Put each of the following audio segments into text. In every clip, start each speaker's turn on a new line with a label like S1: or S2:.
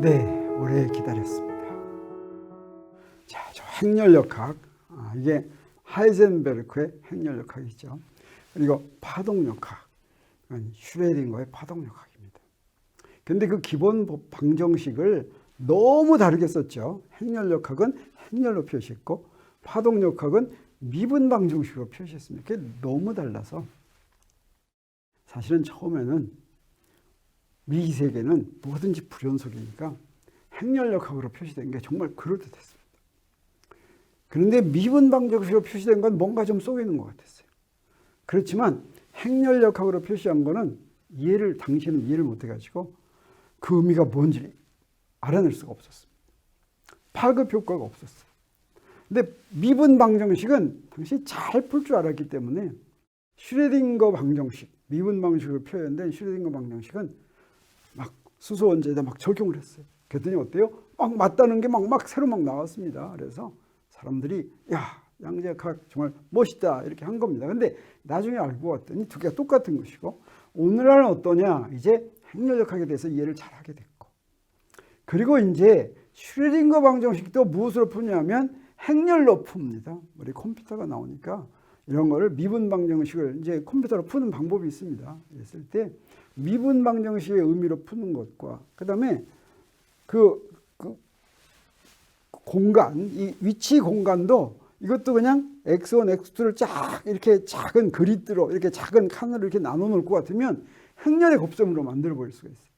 S1: 네, 오래 기다렸습니다. 자, 저 행렬역학, 이게 하이젠베르크의 행렬역학이죠. 그리고 파동역학, 슈레딩거의 파동역학입니다. 근데 그 기본 방정식을 너무 다르게 썼죠. 행렬역학은 행렬로 표시했고 파동역학은 미분 방정식으로 표시했습니다. 그게 너무 달라서 사실은 처음에는 미세계는 뭐든지 불연속이니까 행렬역학으로 표시된 게 정말 그럴듯했습니다. 그런데 미분 방정식으로 표시된 건 뭔가 좀 쏘이는 것 같았어요. 그렇지만 행렬역학으로 표시한 거는 당시에는 이해를 못해가지고 그 의미가 뭔지 알아낼 수가 없었습니다. 파급 효과가 없었어요. 근데 미분 방정식은 당시 잘 풀 줄 알았기 때문에 슈레딩거 방정식, 미분 방정식으로 표현된 슈레딩거 방정식은 막 수소 원자에다 막 적용을 했어요. 그랬더니 어때요? 막 맞다는 게 막 새로 막 나왔습니다. 그래서 사람들이 양자역학 정말 멋있다 이렇게 한 겁니다. 근데 나중에 알고 봤더니 두 개가 똑같은 것이고 오늘날은 어떠냐? 이제 행렬역학에 대해서 이해를 잘 하게 됐고 그리고 이제 슈레딩거 방정식도 무엇으로 푸냐면 행렬로 풉니다. 우리 컴퓨터가 나오니까 이런 거를 미분 방정식을 이제 컴퓨터로 푸는 방법이 있습니다. 그랬을 때 미분 방정식의 의미로 푸는 것과 그다음에 그 공간, 이 위치 공간도 이것도 그냥 x1, x2를 쫙 이렇게 작은 그리드로 이렇게 작은 칸으로 이렇게 나눠 놓을 것 같으면 행렬의 곱셈으로 만들어 버릴 수가 있어요.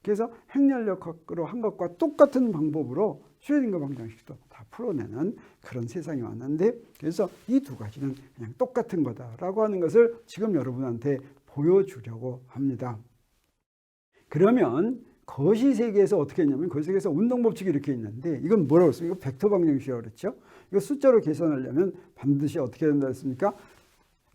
S1: 그래서 행렬역학으로 한 것과 똑같은 방법으로 슈레딩거 방정식도 다 풀어내는 그런 세상이 왔는데 그래서 이 두 가지는 그냥 똑같은 거다라고 하는 것을 지금 여러분한테 보여주려고 합니다. 그러면 거시세계에서 어떻게 했냐면 거시세계에서 운동법칙이 이렇게 있는데 이건 뭐라고 했어요? 이거 벡터 방정식이라고 그랬죠. 이거 숫자로 계산하려면 반드시 어떻게 된다 했습니까?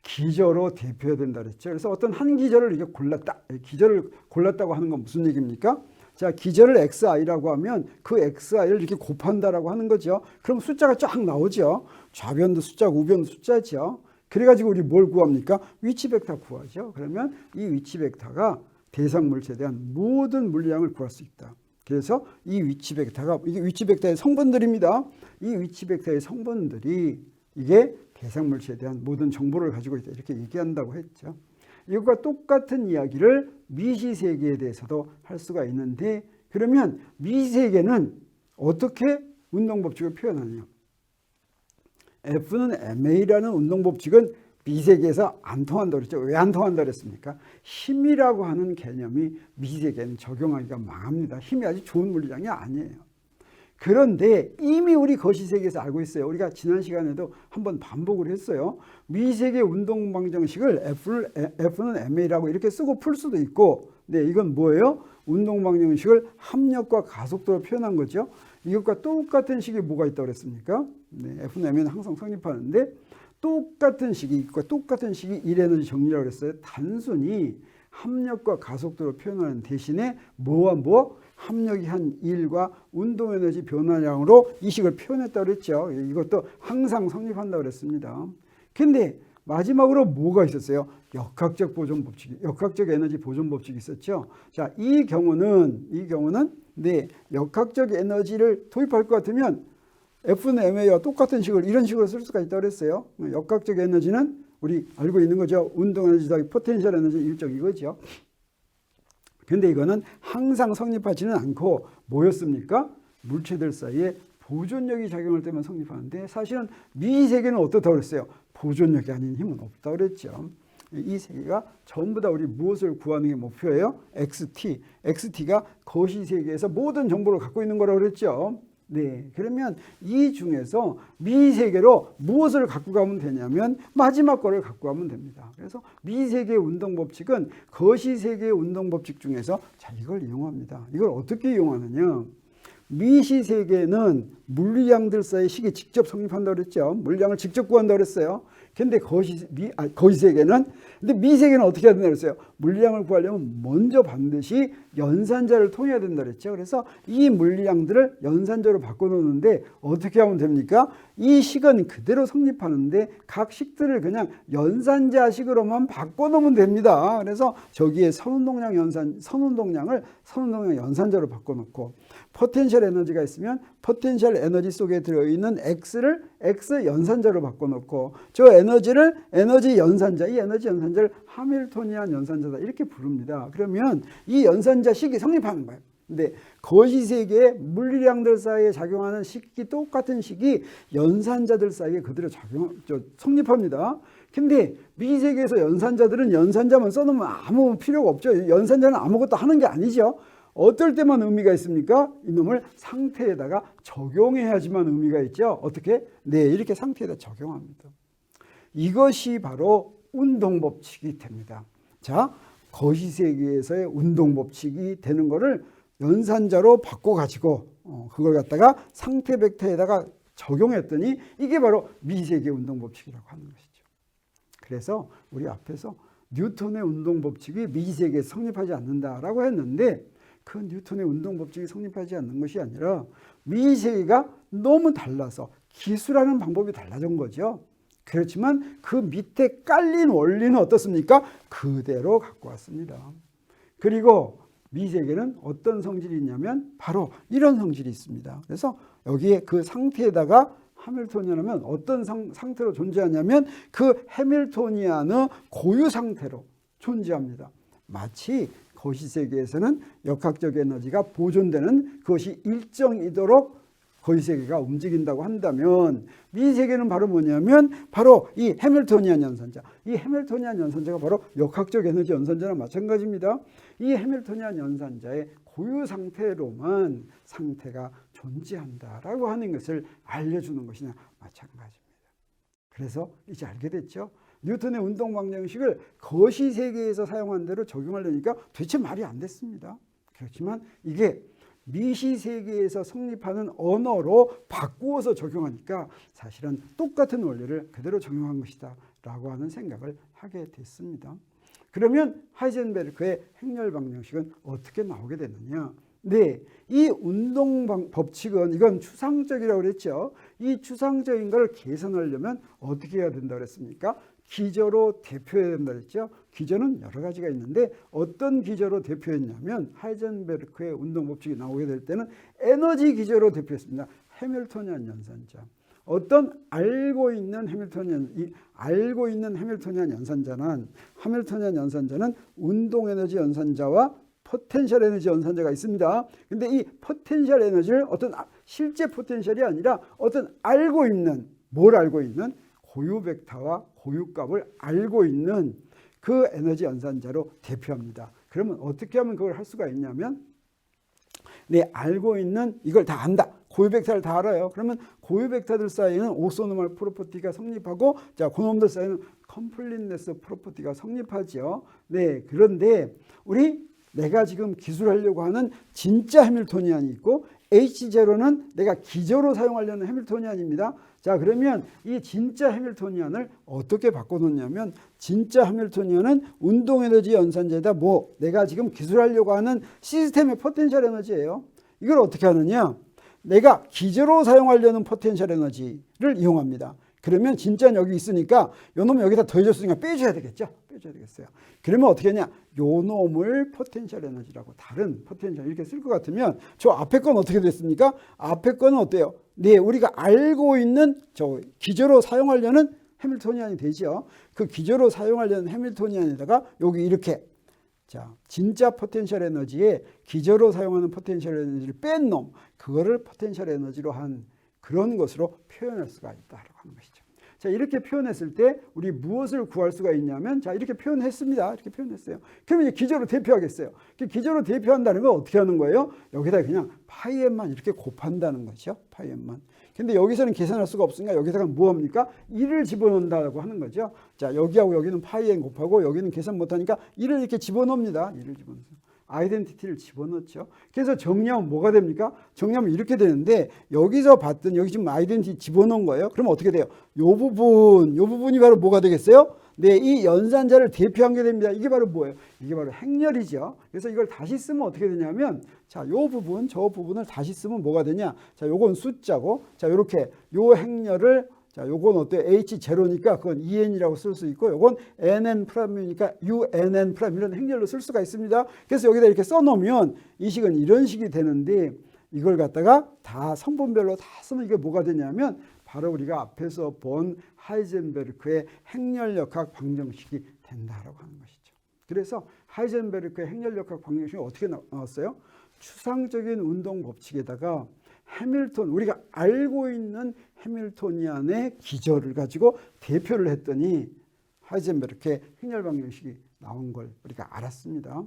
S1: 기저로 대표해야 된다 그랬죠. 그래서 어떤 한 기저를 이렇게 골랐다. 기저를 골랐다고 하는 건 무슨 얘기입니까? 자, 기저를 xi라고 하면 그 xi를 이렇게 곱한다라고 하는 거죠. 그럼 숫자가 쫙 나오죠. 좌변도 숫자고 우변도 숫자죠. 그래가지고 우리 뭘 구합니까? 위치 벡터 구하죠. 그러면 이 위치 벡터가 대상 물체에 대한 모든 물량을 구할 수 있다. 그래서 이 위치 벡터가 이게 위치 벡터의 성분들입니다. 이 위치 벡터의 성분들이 이게 대상 물체에 대한 모든 정보를 가지고 있다. 이렇게 얘기한다고 했죠. 이것과 똑같은 이야기를 미시세계에 대해서도 할 수가 있는데 그러면 미시세계는 어떻게 운동법칙을 표현하느냐? F는 ma라는 운동법칙은 미세계에서 안 통한다고 그랬죠. 왜 안 통한다고 그랬습니까? 힘이라고 하는 개념이 미세계에는 적용하기가 망합니다. 힘이 아주 좋은 물량이 아니에요. 그런데 이미 우리 거시세계에서 알고 있어요. 우리가 지난 시간에도 한번 반복을 했어요. 미세계 운동 방정식을 F는 ma라고 이렇게 쓰고 풀 수도 있고 네, 이건 뭐예요? 운동 방정식을 합력과 가속도로 표현한 거죠. 이것과 똑같은 식이 뭐가 있다고 그랬습니까? 네, F는 ma는 항상 성립하는데 똑같은 식이 있고 똑같은 식이 1에너지 정리라고 그랬어요. 단순히 합력과 가속도로 표현하는 대신에 뭐와 뭐? 합력이 한 1과 운동에너지 변화량으로 이 식을 표현했다고 그랬죠. 이것도 항상 성립한다고 그랬습니다. 근데 마지막으로 뭐가 있었어요? 역학적 보존 법칙이, 역학적 에너지 보존 법칙이 있었죠. 자, 이 경우는 네, 역학적 에너지를 도입할 것 같으면 F는 ma와 똑같은 식을 이런 식으로 쓸 수가 있다고 그랬어요. 역학적 에너지는 우리 알고 있는 거죠. 운동 에너지 더하기 포텐셜 에너지 일적 이거죠. 근데 이거는 항상 성립하지는 않고 뭐였습니까? 물체들 사이에 보존력이 작용할 때만 성립하는데 사실은 미세계는 어떻다고 그랬어요? 보존력이 아닌 힘은 없다고 그랬죠. 이 세계가 전부 다 우리 무엇을 구하는 게 목표예요? XT. XT가 거시세계에서 모든 정보를 갖고 있는 거라고 그랬죠. 네, 그러면 이 중에서 미세계로 무엇을 갖고 가면 되냐면 마지막 거를 갖고 가면 됩니다. 그래서 미세계 운동법칙은 거시세계 운동법칙 중에서 자, 이걸 이용합니다. 이걸 어떻게 이용하느냐? 미시세계는 물리량들 사이의 식이 직접 성립한다고 그랬죠. 물량을 직접 구한다고 그랬어요. 근데 거시세계는 근데 미세계는 어떻게 해야 된다고 그랬어요? 물량을 구하려면 먼저 반드시 연산자를 통해야 된다고 그랬죠. 그래서 이 물량들을 연산자로 바꿔놓는데 어떻게 하면 됩니까? 이 식은 그대로 성립하는데 각 식들을 그냥 연산자식으로만 바꿔놓으면 됩니다. 그래서 저기에 선운동량 연산자로 바꿔놓고 포텐셜 에너지가 있으면 포텐셜 에너지 속에 들어있는 X를 X 연산자로 바꿔놓고 저 에너지를 에너지 연산자, 이 에너지 연산자를 하밀토니안 연산자다 이렇게 부릅니다. 그러면 이 연산자식이 성립하는 거예요. 근데 거시세계의 물리량들 사이에 작용하는 식이 똑같은 식이 연산자들 사이에 그대로 성립합니다. 근데 미세계에서 연산자들은 연산자만 써놓으면 아무 필요가 없죠. 연산자는 아무것도 하는 게 아니죠. 어떨 때만 의미가 있습니까? 이놈을 상태에다가 적용해야지만 의미가 있죠. 어떻게? 네, 이렇게 상태에다 적용합니다. 이것이 바로 운동법칙이 됩니다. 자, 거시세계에서의 운동법칙이 되는 거를 연산자로 바꿔가지고 그걸 갖다가 상태 벡터에다가 적용했더니 이게 바로 미세계 운동법칙이라고 하는 것이죠. 그래서 우리 앞에서 뉴턴의 운동법칙이 미세계에 성립하지 않는다라고 했는데 그 뉴턴의 운동법칙이 성립하지 않는 것이 아니라 미세계가 너무 달라서 기술하는 방법이 달라진 거죠. 그렇지만 그 밑에 깔린 원리는 어떻습니까? 그대로 갖고 왔습니다. 그리고 미세계는 어떤 성질이 있냐면 바로 이런 성질이 있습니다. 그래서 여기에 그 상태에다가 하밀토니안하면 어떤 상태로 존재하냐면 그 해밀토니안의 고유 상태로 존재합니다. 마치 거시세계에서는 역학적 에너지가 보존되는 그것이 일정이도록 거시세계가 움직인다고 한다면 미세계는 바로 뭐냐면 바로 이 해밀토니안 연산자. 이 해밀토니안 연산자가 바로 역학적 에너지 연산자랑 마찬가지입니다. 이 해밀토니안 연산자의 고유 상태로만 상태가 존재한다라고 하는 것을 알려주는 것이나 마찬가지입니다. 그래서 이제 알게 됐죠. 뉴턴의 운동 방정식을 거시세계에서 사용한 대로 적용하려니까 도대체 말이 안 됐습니다. 그렇지만 이게 미시세계에서 성립하는 언어로 바꾸어서 적용하니까 사실은 똑같은 원리를 그대로 적용한 것이다 라고 하는 생각을 하게 됐습니다. 그러면 하이젠베르크의 행렬 방정식은 어떻게 나오게 되느냐? 네, 이 운동 법칙은 이건 추상적이라고 그랬죠. 이 추상적인 걸 계산하려면 어떻게 해야 된다고 그랬습니까? 기저로 대표해야 된다 그랬죠. 기저는 여러 가지가 있는데 어떤 기저로 대표했냐면 하이젠베르크의 운동 법칙이 나오게 될 때는 에너지 기저로 대표했습니다. 해밀토니안 연산자. 어떤 알고 있는 해밀토니안 연산자는 운동 에너지 연산자와 포텐셜 에너지 연산자가 있습니다. 근데 이 포텐셜 에너지를 어떤 실제 포텐셜이 아니라 어떤 알고 있는 고유 벡터와 고유값을 알고 있는 그 에너지 연산자로 대표합니다. 그러면 어떻게 하면 그걸 할 수가 있냐면 알고 있는 이걸 다 안다. 고유 벡터를 다 알아요. 그러면 고유 벡터들 사이에는 오소노멀 프로퍼티가 성립하고 자, 그놈들 사이에는 컴플리트네스 프로퍼티가 성립하죠. 네, 그런데 내가 지금 기술하려고 하는 진짜 해밀토니안이 있고 H0는 내가 기저로 사용하려는 해밀토니안입니다. 자, 그러면 이 진짜 해밀토니안을 어떻게 바꿔놓냐면 진짜 해밀토니안은 운동에너지 연산자에다 내가 지금 기술하려고 하는 시스템의 포텐셜 에너지예요. 이걸 어떻게 하느냐? 내가 기저로 사용하려는 포텐셜 에너지를 이용합니다. 그러면 진짜는 여기 있으니까 요 놈을 여기다 더해줬으니까 빼줘야 되겠죠? 빼줘야 되겠어요. 그러면 어떻게 하냐? 요 놈을 포텐셜 에너지라고 다른 포텐셜 이렇게 쓸 것 같으면 저 앞에 건 어떻게 됐습니까? 앞에 거는 어때요? 네, 우리가 알고 있는 저 기저로 사용하려는 해밀토니안이 되죠. 그 기저로 사용하려는 해밀토니안에다가 여기 이렇게 자, 진짜 포텐셜 에너지에 기저로 사용하는 포텐셜 에너지를 뺀 놈, 그거를 포텐셜 에너지로 한 그런 것으로 표현할 수가 있다라고 하는 것이죠. 자, 이렇게 표현했을 때 우리 무엇을 구할 수가 있냐면 자, 이렇게 표현했습니다. 이렇게 표현했어요. 그럼 이제 기저로 대표하겠어요. 기저로 대표한다는 건 어떻게 하는 거예요? 여기다 그냥 파이엠만 이렇게 곱한다는 거죠. 파이엠만. 근데 여기서는 계산할 수가 없으니까 여기다가 뭐 합니까? 1을 집어넣는다고 하는 거죠. 자, 여기하고 여기는 파이엠 곱하고 여기는 계산 못하니까 1을 이렇게 집어넣습니다. 1을 집어넣어서. 아이덴티티를 집어넣죠. 그래서 정리하면 뭐가 됩니까? 정리하면 이렇게 되는데 여기서 봤더니 여기 지금 아이덴티티 집어넣은 거예요. 그러면 어떻게 돼요? 요 부분이 바로 뭐가 되겠어요? 네, 이 연산자를 대표한 게 됩니다. 이게 바로 뭐예요? 이게 바로 행렬이죠. 그래서 이걸 다시 쓰면 어떻게 되냐면, 자, 요 부분, 저 부분을 다시 쓰면 뭐가 되냐? 자, 요건 숫자고, 자, 요렇게 요 행렬을, 자, 요건 어때요? H0니까 그건 EN이라고 쓸 수 있고, 요건 NN 프라임이니까 UNN 프라임 이런 행렬로 쓸 수가 있습니다. 그래서 여기다 이렇게 써놓으면 이 식은 이런 식이 되는데, 이걸 갖다가 다 성분별로 다 쓰면 이게 뭐가 되냐면 바로 우리가 앞에서 본 하이젠베르크의 행렬역학 방정식이 된다라고 하는 것이죠. 그래서 하이젠베르크의 행렬역학 방정식이 어떻게 나왔어요? 추상적인 운동 법칙에다가 해밀턴, 우리가 알고 있는 해밀토니안의 기저를 가지고 대표를 했더니 하이젠베르크의 행렬 방정식이 나온 걸 우리가 알았습니다.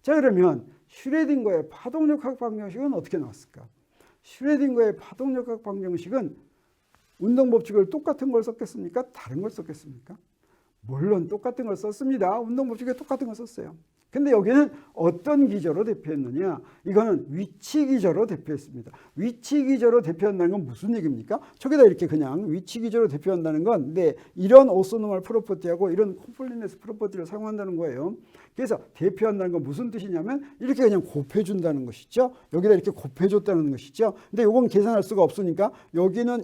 S1: 자, 그러면 슈레딩거의 파동역학 방정식은 어떻게 나왔을까? 슈레딩거의 파동역학 방정식은 운동 법칙을 똑같은 걸 썼겠습니까? 다른 걸 썼겠습니까? 물론 똑같은 걸 썼습니다. 운동 법칙에 똑같은 걸 썼어요. 근데 여기는 어떤 기저로 대표했느냐? 이거는 위치 기저로 대표했습니다. 위치 기저로 대표한다는 건 무슨 얘기입니까? 저기다 이렇게 그냥 위치 기저로 대표한다는 건 이런 오소노멀 프로퍼티하고 이런 콤플리네스 프로퍼티를 사용한다는 거예요. 그래서 대표한다는 건 무슨 뜻이냐면 이렇게 그냥 곱해준다는 것이죠. 여기다 이렇게 곱해줬다는 것이죠. 근데 요건 계산할 수가 없으니까 여기는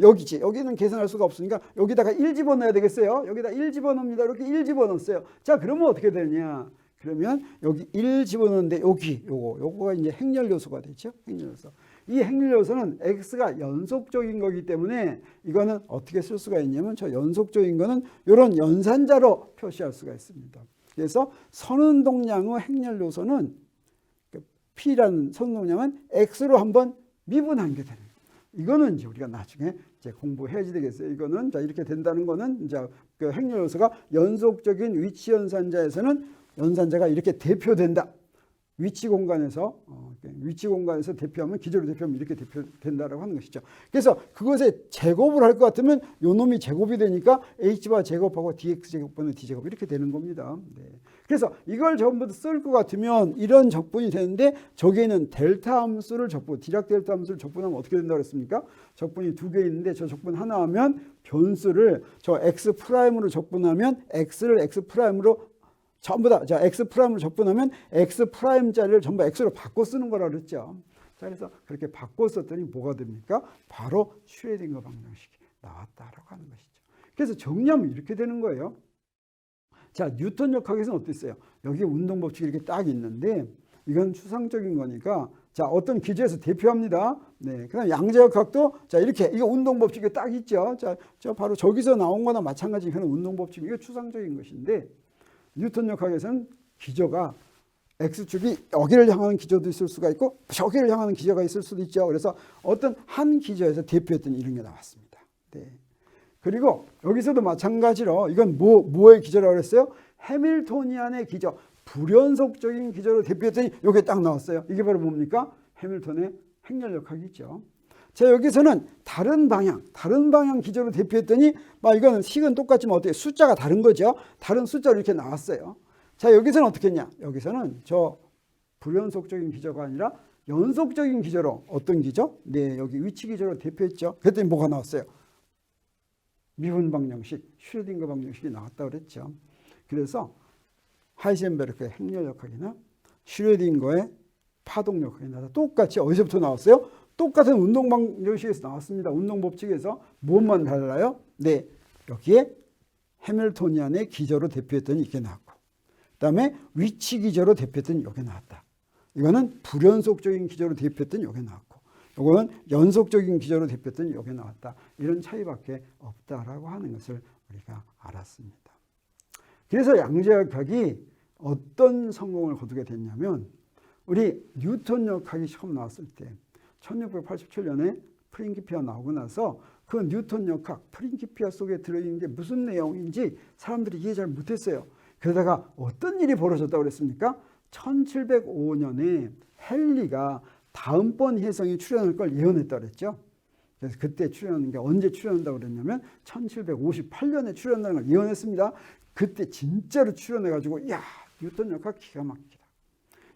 S1: 여기지. 여기는 계산할 수가 없으니까 여기다가 1 집어넣어야 되겠어요. 여기다 1 집어넣습니다. 이렇게 1 집어넣었어요. 자, 그러면 어떻게 되냐? 그러면 여기 1 집어넣는데 요거가 이제 행렬 요소가 되죠. 행렬 요소. 이 행렬 요소는 x가 연속적인 거기 때문에 이거는 어떻게 쓸 수가 있냐면 저 연속적인 거는 이런 연산자로 표시할 수가 있습니다. 그래서 선운동량의 행렬 요소는 P라는 선운동량은 x로 한번 미분한 게 되는 거예요. 이거는 이제 우리가 나중에 이제 공부해야지 되겠어요. 이거는 자 이렇게 된다는 거는 이제 그 행렬 요소가 연속적인 위치 연산자에서는 연산자가 이렇게 대표된다. 위치 공간에서 대표하면 기저로 대표하면 이렇게 대표된다라고 하는 것이죠. 그래서 그것에 제곱을 할 것 같으면 요 놈이 제곱이 되니까 h바 제곱하고 dx 제곱분의 d 제곱 이렇게 되는 겁니다. 네. 그래서 이걸 전부 쓸 것 같으면 이런 적분이 되는데 저기에는 델타 함수를 디락 델타 함수를 적분하면 어떻게 된다고 그랬습니까? 적분이 2개 있는데 저 적분 하나 하면 변수를 저 x 프라임으로 적분하면 x를 x 프라임으로 전부 다, 자, x 프라임으로 적분하면 x 프라임 자리를 전부 x로 바꿔 쓰는 거라 그랬죠. 자, 그래서 그렇게 바꿔 썼더니 뭐가 됩니까? 바로 슈레딩거 방정식이 나왔다라고 하는 것이죠. 그래서 정리하면 이렇게 되는 거예요. 자, 뉴턴 역학에서는 어땠어요? 여기 운동 법칙이 이렇게 딱 있는데 이건 추상적인 거니까 자, 어떤 기저에서 대표합니다. 네. 그다음 양자역학도 자, 이렇게 이거 운동 법칙이 딱 있죠. 자, 저 바로 저기서 나온 거나 마찬가지 그런 운동 법칙 이게 추상적인 것인데 뉴턴 역학에서는 기저가 X축이 여기를 향하는 기저도 있을 수가 있고 저기를 향하는 기저가 있을 수도 있죠. 그래서 어떤 한 기저에서 대표했던 이런 게 나왔습니다. 네. 그리고 여기서도 마찬가지로 이건 뭐의 기저라고 그랬어요? 해밀토니안의 기저, 불연속적인 기저로 대표했더니 이게 딱 나왔어요. 이게 바로 뭡니까? 해밀턴의 행렬역학이죠. 자, 여기서는 다른 방향 기저로 대표했더니 막 이거는 식은 똑같지만 어떻게 숫자가 다른 거죠. 다른 숫자로 이렇게 나왔어요. 자, 여기서는 어떻게 했냐? 여기서는 저 불연속적인 기저가 아니라 연속적인 기저로 어떤 기저? 네, 여기 위치 기저로 대표했죠. 그랬더니 뭐가 나왔어요? 미분 방정식, 슈레딩거 방정식이 나왔다고 그랬죠. 그래서 하이젠베르크의 행렬역학이나 슈레딩거의 파동역학이나 똑같이 어디서부터 나왔어요? 똑같은 운동 방정식에서 나왔습니다. 운동 법칙에서 무엇만 달라요? 네, 여기에 해밀토니안의 기저로 대표했더니 이게 나왔고, 그다음에 위치 기저로 대표했더니 이게 나왔다. 이거는 불연속적인 기저로 대표했더니 이게 나왔고, 이거는 연속적인 기저로 대표했더니 이게 나왔다. 이런 차이밖에 없다라고 하는 것을 우리가 알았습니다. 그래서 양자역학이 어떤 성공을 거두게 됐냐면 우리 뉴턴 역학이 처음 나왔을 때 1687년에 프린키피아 나오고 나서 그 뉴턴 역학 프린키피아 속에 들어있는 게 무슨 내용인지 사람들이 이해 잘 못했어요. 그러다가 어떤 일이 벌어졌다고 그랬습니까? 1705년에 헨리가 다음번 혜성이 출현할 걸 예언했다고 그랬죠. 그래서 그때 출현하는 게 언제 출현한다고 그랬냐면 1758년에 출현한다는 걸 예언했습니다. 그때 진짜로 출현해가지고 야, 뉴턴 역학 기가 막히다.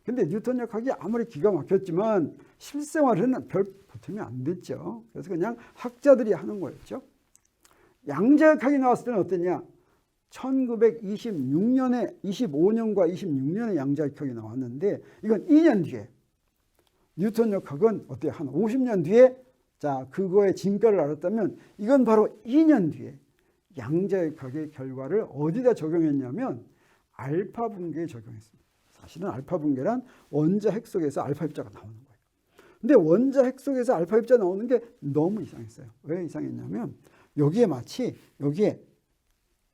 S1: 근데 뉴턴 역학이 아무리 기가 막혔지만 실생활에는 별 보탬이 안 됐죠. 그래서 그냥 학자들이 하는 거였죠. 양자역학이 나왔을 때는 어땠냐? 1926년에 25년과 26년에 양자역학이 나왔는데 이건 2년 뒤에 뉴턴 역학은 어때요? 한 50년 뒤에 자 그거의 진가를 알았다면 이건 바로 2년 뒤에 양자역학의 결과를 어디다 적용했냐면 알파 분계에 적용했습니다. 사실은 알파 분계란 원자 핵 속에서 알파 입자가 나오는 거예요. 근데 원자 핵 속에서 알파 입자 나오는 게 너무 이상했어요. 왜 이상했냐면 여기에 마치 여기에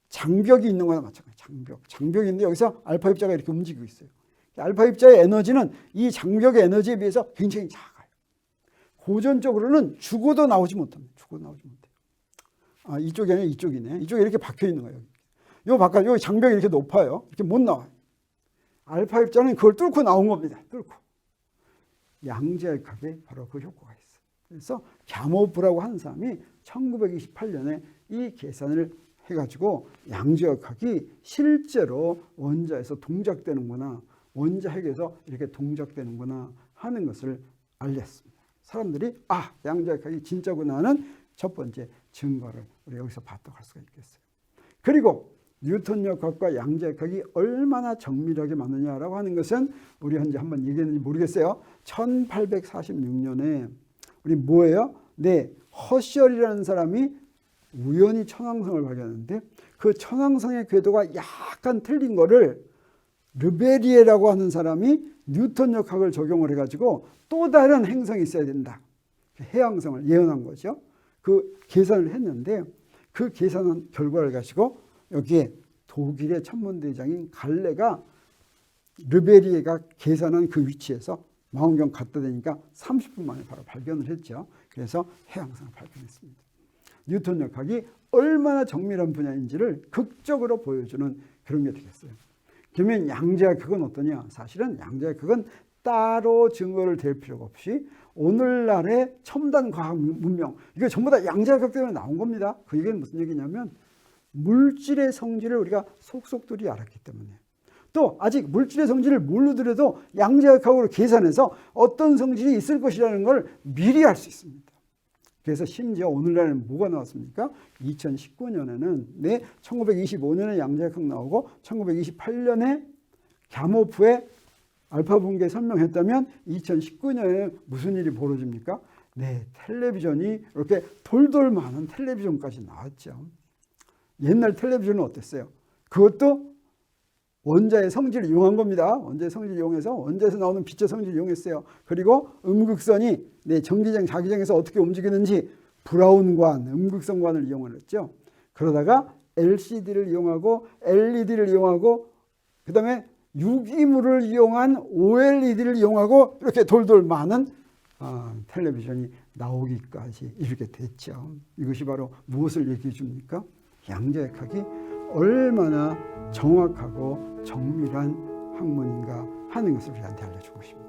S1: 장벽이 있는 거나 마찬가지예요. 장벽이 있는데 여기서 알파 입자가 이렇게 움직이고 있어요. 알파 입자의 에너지는 이 장벽의 에너지에 비해서 굉장히 작아요. 고전적으로는 죽어도 나오지 못합니다. 죽어도 나오지 못해요. 아, 이쪽이 아니라 이쪽이네. 이쪽에 이렇게 박혀 있는 거예요. 요 바깥, 요 장벽이 이렇게 높아요. 이렇게 못 나와요. 알파 입자는 그걸 뚫고 나온 겁니다. 뚫고. 양자역학에 바로 그 효과가 있어요. 그래서 갸모프라고 하는 사람이 1928년에 이 계산을 해가지고 양자역학이 실제로 원자에서 동작되는구나, 원자 핵에서 이렇게 동작되는구나 하는 것을 알렸습니다. 사람들이 아, 양자역학이 진짜구나 하는 첫 번째 증거를 우리 여기서 봤다고 할 수가 있겠어요. 그리고 뉴턴 역학과 양자역학이 얼마나 정밀하게 맞느냐라고 하는 것은 우리 현재 한번 얘기했는지 모르겠어요. 1846년에 우리 뭐예요? 네, 허셜이라는 사람이 우연히 천왕성을 발견했는데 그 천왕성의 궤도가 약간 틀린 거를 르베리에라고 하는 사람이 뉴턴 역학을 적용을 해가지고 또 다른 행성이 있어야 된다. 해왕성을 예언한 거죠. 그 계산을 했는데 그 계산한 결과를 가지고 여기에 독일의 천문대장인 갈레가 르베리에가 계산한 그 위치에서 망원경 갖다 대니까 30분 만에 바로 발견을 했죠. 그래서 해왕성을 발견했습니다. 뉴턴 역학이 얼마나 정밀한 분야인지를 극적으로 보여주는 그런 게 되겠어요. 그러면 양자역학은 어떠냐? 사실은 양자역학은 따로 증거를 댈 필요가 없이 오늘날의 첨단 과학 문명, 이게 전부 다 양자역학 때문에 나온 겁니다. 그 얘기는 무슨 얘기냐면 물질의 성질을 우리가 속속들이 알았기 때문에 또 아직 물질의 성질을 모르더라도 양자역학으로 계산해서 어떤 성질이 있을 것이라는 걸 미리 알 수 있습니다. 그래서 심지어 오늘날에는 뭐가 나왔습니까? 2019년에는 1925년에 양자역학 나오고 1928년에 갸모프의 알파 분계 설명했다면 2019년에 무슨 일이 벌어집니까? 네, 텔레비전이 이렇게 돌돌 많은 텔레비전까지 나왔죠. 옛날 텔레비전은 어땠어요? 그것도 원자의 성질을 이용한 겁니다. 원자의 성질을 이용해서 원자에서 나오는 빛의 성질을 이용했어요. 그리고 음극선이 전기장, 자기장에서 어떻게 움직이는지 브라운관, 음극선관을 이용을 했죠. 그러다가 LCD를 이용하고 LED를 이용하고 그 다음에 유기물을 이용한 OLED를 이용하고 이렇게 돌돌 많은 텔레비전이 나오기까지 이렇게 됐죠. 이것이 바로 무엇을 얘기해 줍니까? 양자역학이 얼마나 정확하고 정밀한 학문인가 하는 것을 우리한테 알려주고 싶습니다.